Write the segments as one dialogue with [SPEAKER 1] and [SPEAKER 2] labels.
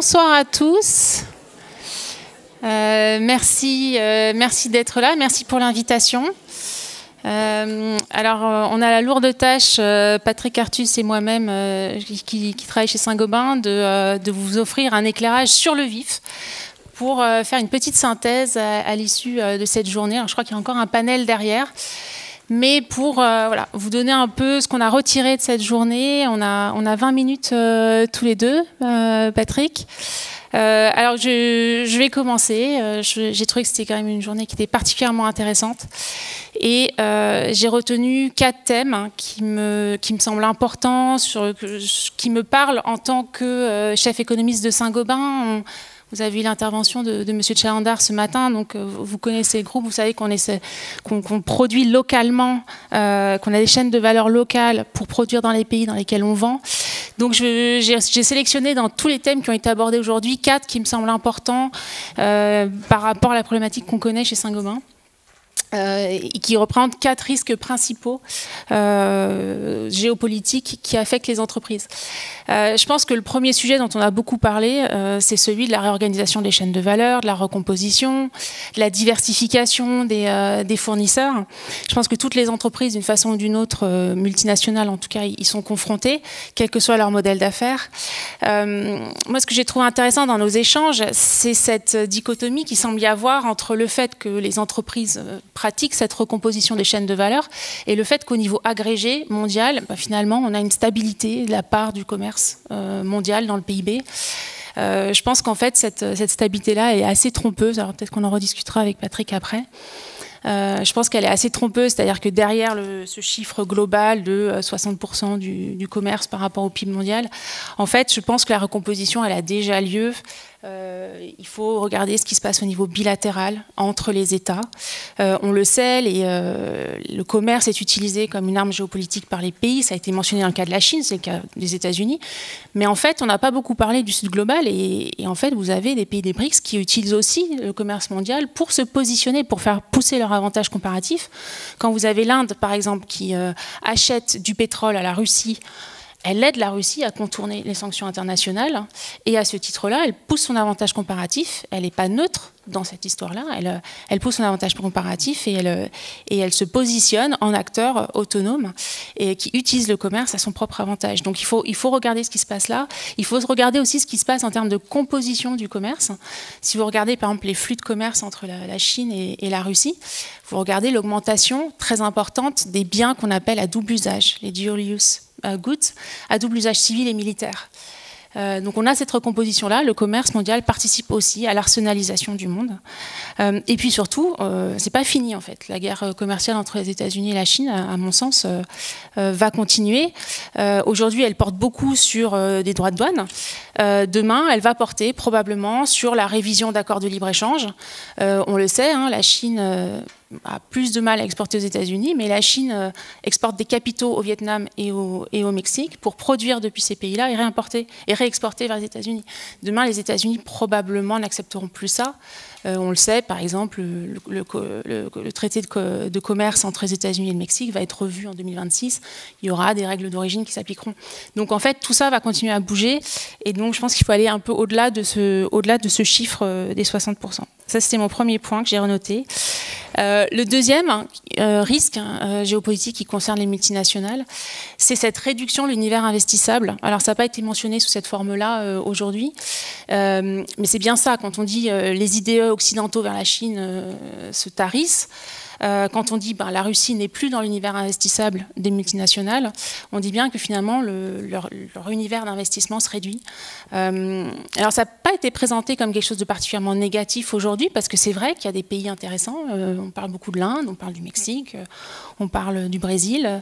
[SPEAKER 1] Bonsoir à tous. Merci d'être là. Merci pour l'invitation. Alors, on a la lourde tâche, Patrick Artus et moi-même, qui travaillent chez Saint-Gobain, de vous offrir un éclairage sur le vif pour faire une petite synthèse à l'issue de cette journée. Alors, je crois qu'il y a encore un panel derrière. Mais pour voilà, vous donner un peu ce qu'on a retiré de cette journée, on a 20 minutes tous les deux, Patrick. Alors je vais commencer. J'ai trouvé que c'était quand même une journée qui était particulièrement intéressante. Et j'ai retenu 4 thèmes qui me semblent importants, qui me parlent en tant que chef économiste de Saint-Gobain. Vous avez vu l'intervention de M. Chalandar ce matin, donc vous connaissez le groupe, vous savez qu'on produit localement, qu'on a des chaînes de valeur locales pour produire dans les pays dans lesquels on vend. Donc j'ai sélectionné dans tous les thèmes qui ont été abordés aujourd'hui 4 qui me semblent importants par rapport à la problématique qu'on connaît chez Saint-Gobain. Et qui représentent 4 risques principaux géopolitiques qui affectent les entreprises. Je pense que le premier sujet dont on a beaucoup parlé, c'est celui de la réorganisation des chaînes de valeur, de la recomposition, de la diversification des fournisseurs. Je pense que toutes les entreprises, d'une façon ou d'une autre, multinationales en tout cas, y sont confrontées, quel que soit leur modèle d'affaires. Moi, ce que j'ai trouvé intéressant dans nos échanges, c'est cette dichotomie qui semble y avoir entre le fait que les entreprises pratiquent cette recomposition des chaînes de valeur et le fait qu'au niveau agrégé mondial, finalement, on a une stabilité de la part du commerce mondial dans le PIB. Je pense qu'en fait, cette stabilité-là est assez trompeuse. Alors peut-être qu'on en rediscutera avec Patrick après. Je pense qu'elle est assez trompeuse, c'est-à-dire que derrière ce chiffre global de 60% du commerce par rapport au PIB mondial, en fait, je pense que la recomposition, elle a déjà lieu. Il faut regarder ce qui se passe au niveau bilatéral entre les États. On le sait, le commerce est utilisé comme une arme géopolitique par les pays. Ça a été mentionné dans le cas de la Chine, c'est le cas des États-Unis. Mais en fait, on n'a pas beaucoup parlé du Sud global. Et en fait, vous avez des pays des BRICS qui utilisent aussi le commerce mondial pour se positionner, pour faire pousser leur avantage comparatif. Quand vous avez l'Inde, par exemple, qui achète du pétrole à la Russie, elle aide la Russie à contourner les sanctions internationales et à ce titre-là, elle pousse son avantage comparatif. Elle n'est pas neutre dans cette histoire-là. Elle pousse son avantage comparatif et elle se positionne en acteur autonome et qui utilise le commerce à son propre avantage. Donc il faut regarder ce qui se passe là. Il faut regarder aussi ce qui se passe en termes de composition du commerce. Si vous regardez par exemple les flux de commerce entre la Chine et la Russie, vous regardez l'augmentation très importante des biens qu'on appelle à double usage, les dual use goods, à double usage civil et militaire. Donc on a cette recomposition-là, le commerce mondial participe aussi à l'arsenalisation du monde. Et puis surtout, c'est pas fini en fait. La guerre commerciale entre les États-Unis et la Chine, à mon sens, va continuer. Aujourd'hui, elle porte beaucoup sur des droits de douane. Demain, elle va porter probablement sur la révision d'accords de libre-échange. On le sait, hein, la Chine a plus de mal à exporter aux États-Unis, mais la Chine exporte des capitaux au Vietnam et au Mexique pour produire depuis ces pays-là et réexporter vers les États-Unis. Demain, les États-Unis probablement n'accepteront plus ça. On le sait, par exemple, le traité de commerce entre les États-Unis et le Mexique va être revu en 2026. Il y aura des règles d'origine qui s'appliqueront. Donc en fait, tout ça va continuer à bouger. Et donc je pense qu'il faut aller un peu au-delà de ce chiffre des 60%. Ça, c'était mon premier point que j'ai renoté. Le deuxième risque géopolitique qui concerne les multinationales, c'est cette réduction de l'univers investissable. Alors, ça n'a pas été mentionné sous cette forme-là aujourd'hui, mais c'est bien ça. Quand on dit les IDE occidentaux vers la Chine se tarissent, quand on dit la Russie n'est plus dans l'univers investissable des multinationales, on dit bien que finalement leur univers d'investissement se réduit. Alors ça n'a pas été présenté comme quelque chose de particulièrement négatif aujourd'hui, parce que c'est vrai qu'il y a des pays intéressants. On parle beaucoup de l'Inde, on parle du Mexique, on parle du Brésil.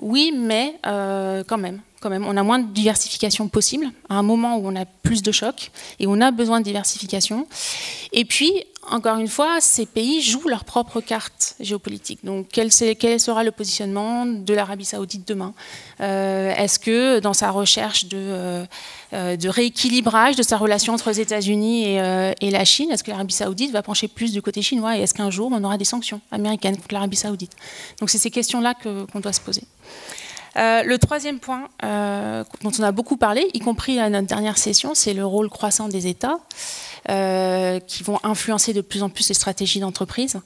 [SPEAKER 1] Oui, mais quand même, on a moins de diversification possible à un moment où on a plus de chocs et on a besoin de diversification. Et puis, encore une fois, ces pays jouent leur propre carte géopolitique. Donc, quel sera le positionnement de l'Arabie Saoudite demain? Est-ce que dans sa recherche de rééquilibrage de sa relation entre les États-Unis et la Chine, est-ce que l'Arabie Saoudite va pencher plus du côté chinois? Et est-ce qu'un jour, on aura des sanctions américaines contre l'Arabie Saoudite? Donc, c'est ces questions-là qu'on doit se poser. Le troisième point dont on a beaucoup parlé, y compris à notre dernière session, c'est le rôle croissant des États qui vont influencer de plus en plus les stratégies d'entreprise.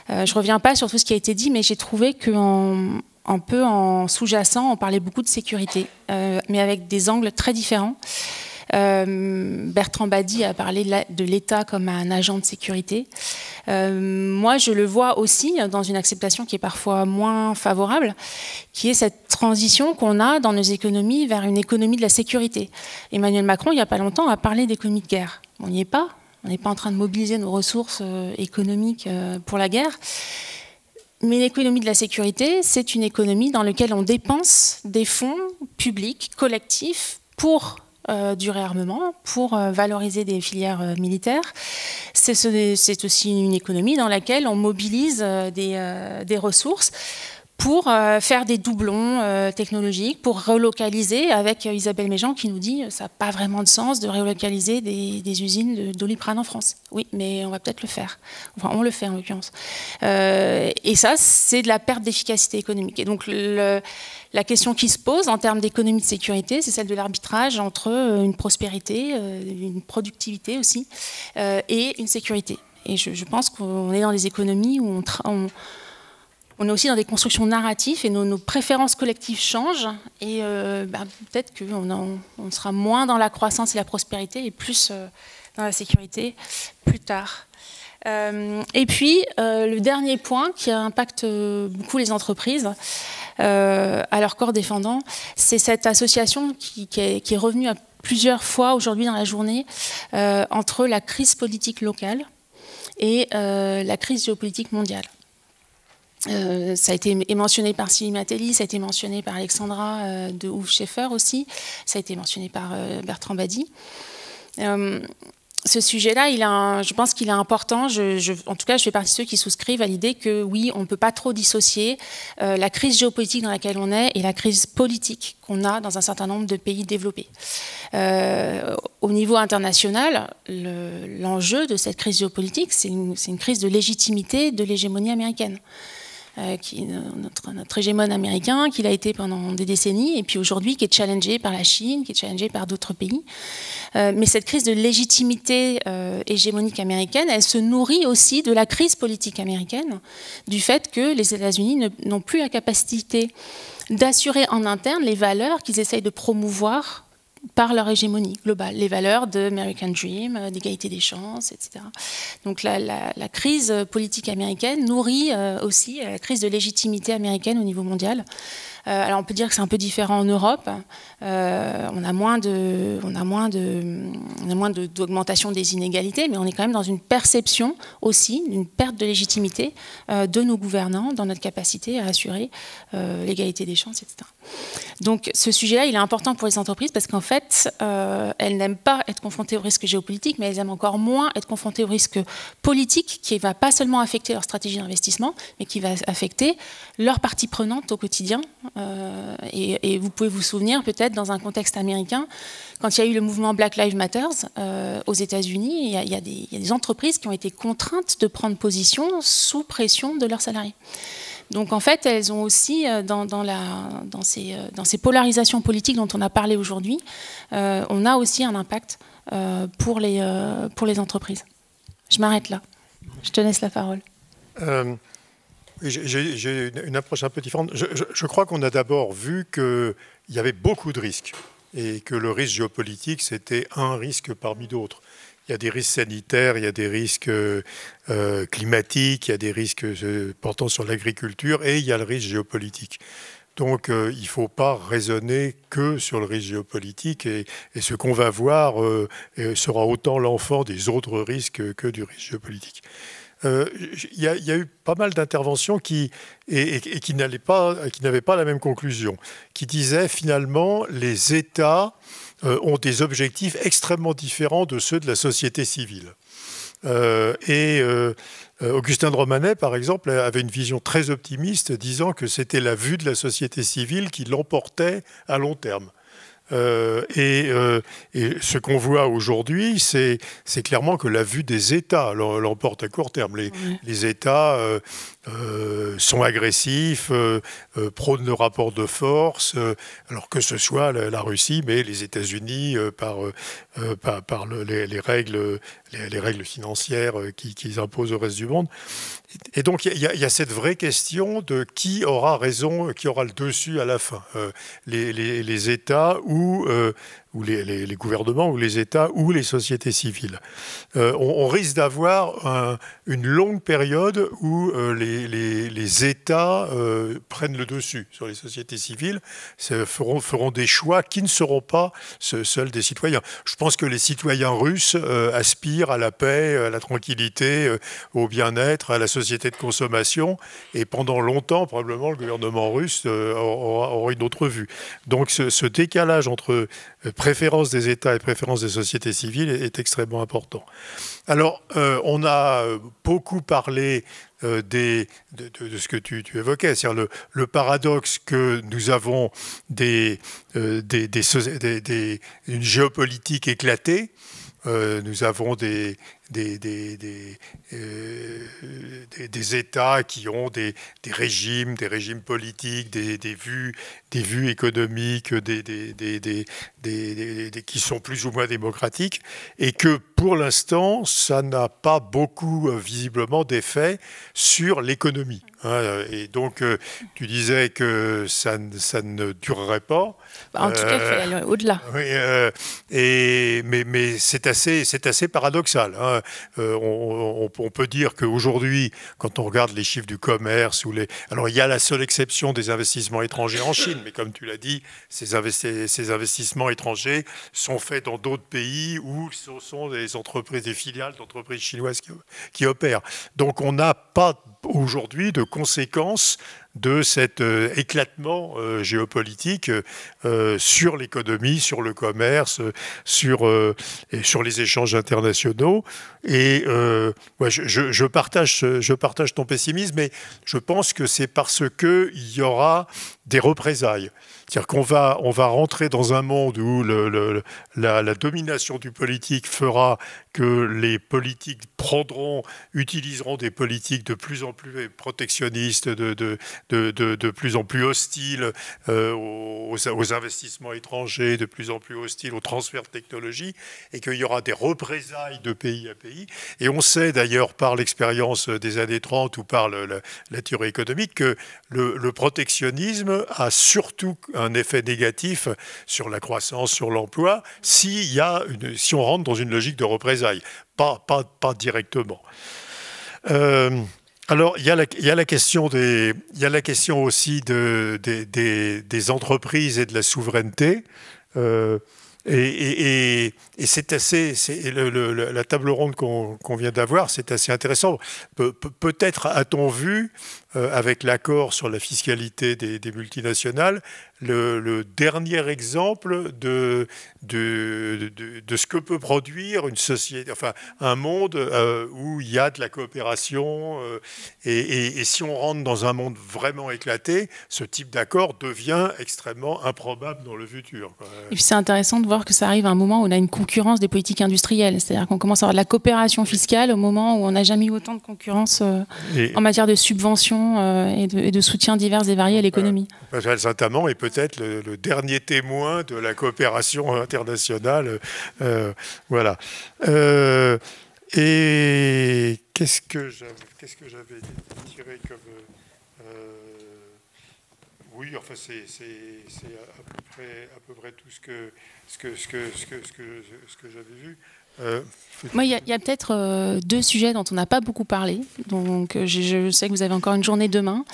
[SPEAKER 1] Je ne reviens pas sur tout ce qui a été dit, mais j'ai trouvé un peu en sous-jacent, on parlait beaucoup de sécurité, mais avec des angles très différents. Bertrand Badi a parlé de l'État comme un agent de sécurité. Moi, je le vois aussi dans une acceptation qui est parfois moins favorable, qui est cette transition qu'on a dans nos économies vers une économie de la sécurité. Emmanuel Macron, il n'y a pas longtemps, a parlé d'économie de guerre. On n'y est pas. On n'est pas en train de mobiliser nos ressources économiques pour la guerre. Mais l'économie de la sécurité, c'est une économie dans laquelle on dépense des fonds publics, collectifs, pour du réarmement, pour valoriser des filières militaires. C'est aussi une économie dans laquelle on mobilise des ressources pour faire des doublons technologiques, pour relocaliser, avec Isabelle Méjean qui nous dit ça n'a pas vraiment de sens de relocaliser des usines de Doliprane en France. Oui, mais on va peut-être le faire. Enfin, on le fait en l'occurrence. Et ça, c'est de la perte d'efficacité économique. Et donc, la question qui se pose en termes d'économie de sécurité, c'est celle de l'arbitrage entre une prospérité, une productivité aussi, et une sécurité. Et je pense qu'on est dans des économies où on est aussi dans des constructions narratives et nos préférences collectives changent. Et peut-être qu'on sera moins dans la croissance et la prospérité et plus dans la sécurité plus tard. Et puis, le dernier point qui impacte beaucoup les entreprises à leur corps défendant, c'est cette association qui est revenue à plusieurs fois aujourd'hui dans la journée entre la crise politique locale et la crise géopolitique mondiale. Ça a été mentionné par Sylvie Matelli, ça a été mentionné par Alexandra de Hoof-Scheffer aussi, ça a été mentionné par Bertrand Badi. Ce sujet-là, je pense qu'il est important. En tout cas, je fais partie de ceux qui souscrivent à l'idée que oui, on ne peut pas trop dissocier la crise géopolitique dans laquelle on est et la crise politique qu'on a dans un certain nombre de pays développés. Au niveau international, l'enjeu de cette crise géopolitique, c'est une crise de légitimité de l'hégémonie américaine. Qui est notre hégémone américain, qu'il a été pendant des décennies, et puis aujourd'hui qui est challengé par la Chine, qui est challengé par d'autres pays. Mais cette crise de légitimité hégémonique américaine, elle se nourrit aussi de la crise politique américaine, du fait que les États-Unis n'ont plus la capacité d'assurer en interne les valeurs qu'ils essayent de promouvoir par leur hégémonie globale, les valeurs de American Dream, d'égalité des chances, etc. Donc la crise politique américaine nourrit aussi la crise de légitimité américaine au niveau mondial. Alors on peut dire que c'est un peu différent en Europe. On a moins d'augmentation des inégalités, mais on est quand même dans une perception aussi d'une perte de légitimité de nos gouvernants dans notre capacité à assurer l'égalité des chances, etc. Donc ce sujet-là, il est important pour les entreprises parce qu'en fait, elles n'aiment pas être confrontées au risque géopolitique, mais elles aiment encore moins être confrontées au risque politique qui ne va pas seulement affecter leur stratégie d'investissement, mais qui va affecter leurs parties prenantes au quotidien. Et vous pouvez vous souvenir peut-être dans un contexte américain, quand il y a eu le mouvement Black Lives Matter aux États-Unis, il y a des entreprises qui ont été contraintes de prendre position sous pression de leurs salariés. Donc en fait, elles ont aussi, dans ces polarisations politiques dont on a parlé aujourd'hui, on a aussi un impact pour les entreprises. Je m'arrête là. Je te laisse la parole.
[SPEAKER 2] J'ai une approche un peu différente. Je crois qu'on a d'abord vu qu'il y avait beaucoup de risques et que le risque géopolitique, c'était un risque parmi d'autres. Il y a des risques sanitaires, il y a des risques climatiques, il y a des risques portant sur l'agriculture et il y a le risque géopolitique. Donc il ne faut pas raisonner que sur le risque géopolitique et ce qu'on va voir sera autant l'enfant des autres risques que du risque géopolitique. Il y a eu pas mal d'interventions qui n'avaient pas la même conclusion, qui disaient finalement les États ont des objectifs extrêmement différents de ceux de la société civile. Augustin de Romanet, par exemple, avait une vision très optimiste, disant que c'était la vue de la société civile qui l'emportait à long terme. Et ce qu'on voit aujourd'hui, c'est clairement que la vue des États l'emporte à court terme. Les États sont agressifs, prônent le rapport de force, alors que ce soit la Russie, mais les États-Unis par les règles financières qu'ils imposent au reste du monde. Et donc il y a cette vraie question de qui aura raison, qui aura le dessus à la fin, les États ou les gouvernements ou les États ou les sociétés civiles. On risque d'avoir une longue période où les États prennent le dessus sur les sociétés civiles, feront des choix qui ne seront pas seuls des citoyens. Je pense que les citoyens russes aspirent à la paix, à la tranquillité, au bien-être, à la société de consommation, et pendant longtemps, probablement, le gouvernement russe aura une autre vue. Donc ce décalage entre préférence des États et préférence des sociétés civiles est extrêmement important. Alors, on a beaucoup parlé de ce que tu évoquais, c'est-à-dire le paradoxe que nous avons une géopolitique éclatée. Nous avons des États qui ont des régimes politiques, des vues économiques, qui sont plus ou moins démocratiques, et que pour l'instant, ça n'a pas beaucoup visiblement d'effet sur l'économie. Et donc, tu disais que ça ne durerait pas.
[SPEAKER 1] En tout cas, il faut aller au-delà.
[SPEAKER 2] Oui, mais c'est assez paradoxal. On peut dire qu'aujourd'hui, quand on regarde les chiffres du commerce, alors il y a la seule exception des investissements étrangers en Chine, mais comme tu l'as dit, ces investissements étrangers sont faits dans d'autres pays où ce sont des entreprises, des filiales d'entreprises chinoises qui opèrent. Donc on n'a pas aujourd'hui de conséquences de cet éclatement géopolitique sur l'économie, sur le commerce, sur les échanges internationaux. Et je partage ton pessimisme, mais je pense que c'est parce qu'il y aura des représailles. C'est-à-dire qu'on va rentrer dans un monde où la domination du politique fera que les politiques utiliseront des politiques de plus en plus protectionnistes, de plus en plus hostiles aux investissements étrangers, de plus en plus hostiles au transfert de technologie, et qu'il y aura des représailles de pays à pays. Et on sait d'ailleurs par l'expérience des années 30 ou par la théorie économique que le protectionnisme a surtout un effet négatif sur la croissance, sur l'emploi, si on rentre dans une logique de représailles, pas directement. Alors, il y a la question aussi des entreprises et de la souveraineté. Et c'est la table ronde qu'on vient d'avoir, c'est assez intéressant. Peut-être a-t-on vu, avec l'accord sur la fiscalité des multinationales, le dernier exemple de ce que peut produire une société, enfin un monde où il y a de la coopération. Et si on rentre dans un monde vraiment éclaté, ce type d'accord devient extrêmement improbable dans le futur.
[SPEAKER 1] Et puis c'est intéressant de voir que ça arrive à un moment où on a une concurrence des politiques industrielles. C'est-à-dire qu'on commence à avoir de la coopération fiscale au moment où on n'a jamais eu autant de concurrence en matière de subventions et de soutien divers et variés à l'économie.
[SPEAKER 2] Notamment, et peut-être le dernier témoin de la coopération internationale. Voilà. Et qu'est-ce que j'avais tiré comme... oui, enfin, c'est à peu près tout ce que j'avais vu.
[SPEAKER 1] Moi, il y a peut-être deux sujets dont on n'a pas beaucoup parlé. Donc, je sais que vous avez encore une journée demain.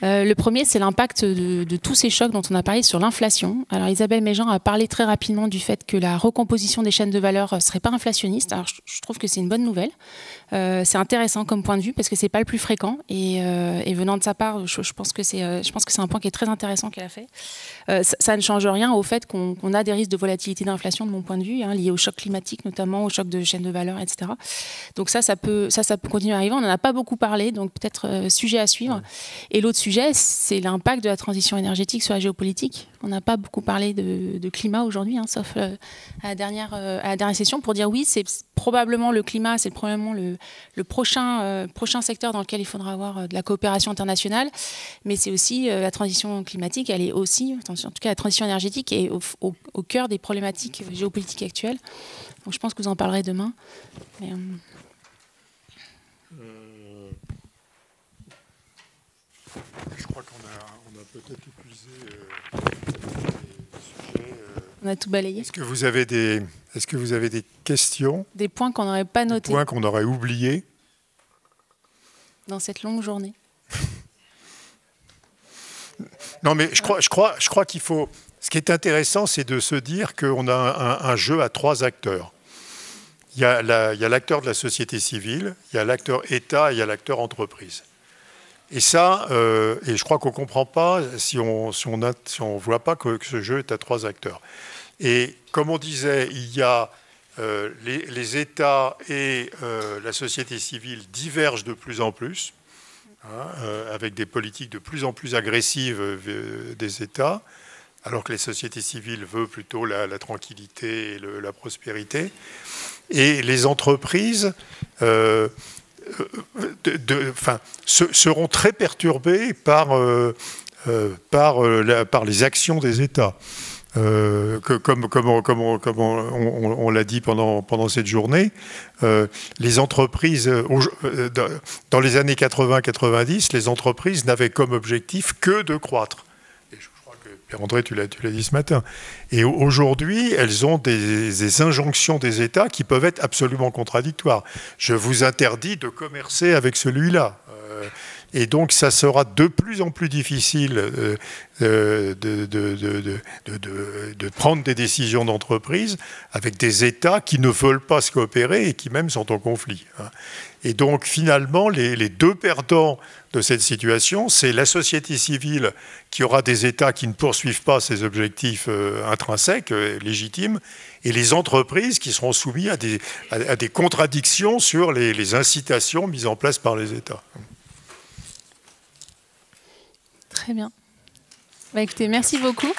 [SPEAKER 1] Le premier, c'est l'impact de tous ces chocs dont on a parlé sur l'inflation. Alors, Isabelle Méjean a parlé très rapidement du fait que la recomposition des chaînes de valeur ne serait pas inflationniste. Alors, je trouve que c'est une bonne nouvelle. C'est intéressant comme point de vue parce que c'est pas le plus fréquent. Et venant de sa part, je pense que c'est un point qui est très intéressant qu'elle a fait. Ça ne change rien au fait qu'on a des risques de volatilité d'inflation, de mon point de vue, liés au choc climatique, notamment au choc de chaîne de valeur, etc. Donc ça peut continuer à arriver. On n'en a pas beaucoup parlé, donc peut-être sujet à suivre. Et l'autre sujet, c'est l'impact de la transition énergétique sur la géopolitique. On n'a pas beaucoup parlé de climat aujourd'hui, sauf à la dernière session, pour dire oui, c'est probablement le climat, c'est probablement le prochain secteur dans lequel il faudra avoir de la coopération internationale, mais c'est aussi la transition climatique, elle est aussi, en tout cas la transition énergétique est au cœur des problématiques géopolitiques actuelles. Donc je pense que vous en parlerez demain. Mais,
[SPEAKER 2] je crois qu'on a peut-être épuisé les sujets.
[SPEAKER 1] On a tout balayé.
[SPEAKER 2] Est-ce que vous avez des questions?
[SPEAKER 1] Des points qu'on n'aurait pas notés.
[SPEAKER 2] Des points qu'on aurait oubliés
[SPEAKER 1] dans cette longue journée.
[SPEAKER 2] Non, mais je crois qu'il faut... Ce qui est intéressant, c'est de se dire qu'on a un jeu à 3 acteurs. Il y a l'acteur de la société civile, il y a l'acteur État et il y a l'acteur entreprise. Et ça, et je crois qu'on ne comprend pas si on ne voit pas que ce jeu est à 3 acteurs. Et comme on disait, il y a les États et la société civile divergent de plus en plus, avec des politiques de plus en plus agressives des États, alors que les sociétés civiles veulent plutôt la tranquillité et la prospérité. Et les entreprises seront très perturbées par les actions des États. Comme on l'a dit pendant cette journée, les entreprises, dans les années 80-90, les entreprises n'avaient comme objectif que de croître. Et je crois que Pierre-André, tu l'as dit ce matin. Et aujourd'hui, elles ont des injonctions des États qui peuvent être absolument contradictoires. Je vous interdis de commercer avec celui-là. Et donc, ça sera de plus en plus difficile de prendre des décisions d'entreprise avec des États qui ne veulent pas se coopérer et qui même sont en conflit. Et donc, finalement, les deux perdants de cette situation, c'est la société civile qui aura des États qui ne poursuivent pas ses objectifs intrinsèques, légitimes, et les entreprises qui seront soumises à des contradictions sur les incitations mises en place par les États.
[SPEAKER 1] Très bien. Écoutez, merci beaucoup.